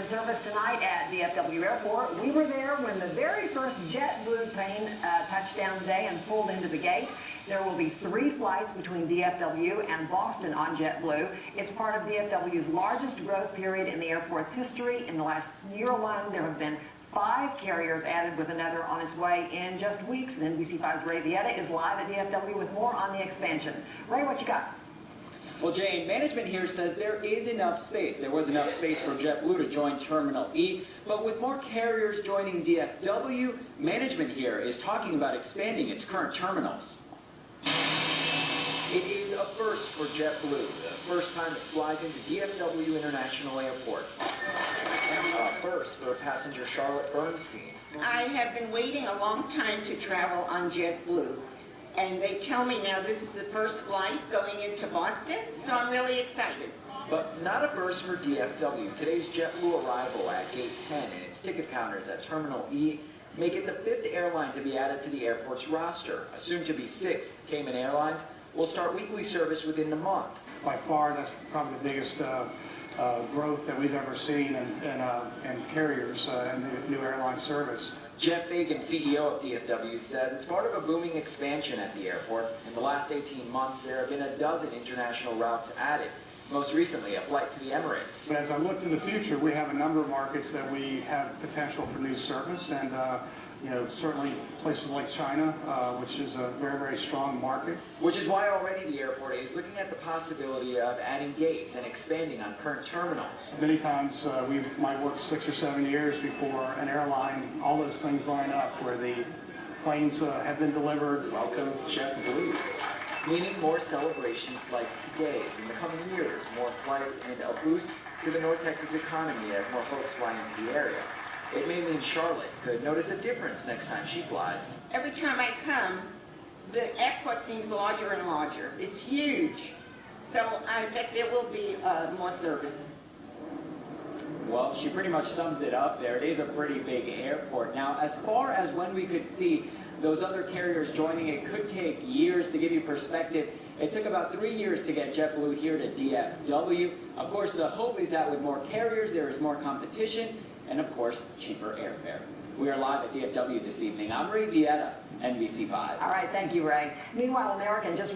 in service tonight at DFW Airport. We were there when the very first Jetblue plane touched down today and pulled into the gate. There will be 3 flights between DFW and Boston on Jetblue. It's part of DFW's largest growth period in the airport's history. In the last year alone, there have been 5 carriers added, with another on its way in just weeks. And NBC5's Ray Vieta is live at DFW with more on the expansion. Ray, what you got? Well, Jane, management here says there is enough space. There was enough space for Jetblue to join Terminal E, but with more carriers joining DFW, management here is talking about expanding its current terminals. It is a first for Jetblue, the first time it flies into DFW International Airport. A first for passenger Charlotte Bernstein. I have been waiting a long time to travel on Jetblue. And they tell me now this is the first flight going into Boston, so I'm really excited. But not a first for DFW. Today's Jetblue arrival at Gate 10 and its ticket counters at Terminal E make it the 5th airline to be added to the airport's roster. Soon to be 6th, Cayman Airlines will start weekly service within the month. By far, that's probably the biggest growth that we've ever seen in carriers and new airline service. Jeff Fagan, CEO of DFW, says it's part of a booming expansion at the airport. In the last 18 months, there have been a dozen international routes added, most recently a flight to the Emirates. But as I look to the future, we have a number of markets that we have potential for new service, and certainly places like China, which is a very, very strong market. Which is why already the airport is looking at the possibility of adding gates and expanding on current terminals. Many times we might work 6 or 7 years before an airline, all those things line up where the planes have been delivered. Welcome, Jetblue. Meaning more celebrations like today's in the coming years, more flights and a boost to the North Texas economy as more folks fly into the area. It may mean Charlotte could notice a difference next time she flies. Every time I come, the airport seems larger and larger. It's huge. So I bet there will be more service. Well, she pretty much sums it up there. It is a pretty big airport. Now, as far as when we could see those other carriers joining, it could take years. To give you perspective, it took about 3 years to get Jetblue here to DFW. Of course, the hope is that with more carriers, there is more competition, and of course, cheaper airfare. We are live at DFW this evening. I'm Ray Vieta, NBC5. All right, thank you, Ray. Meanwhile, American just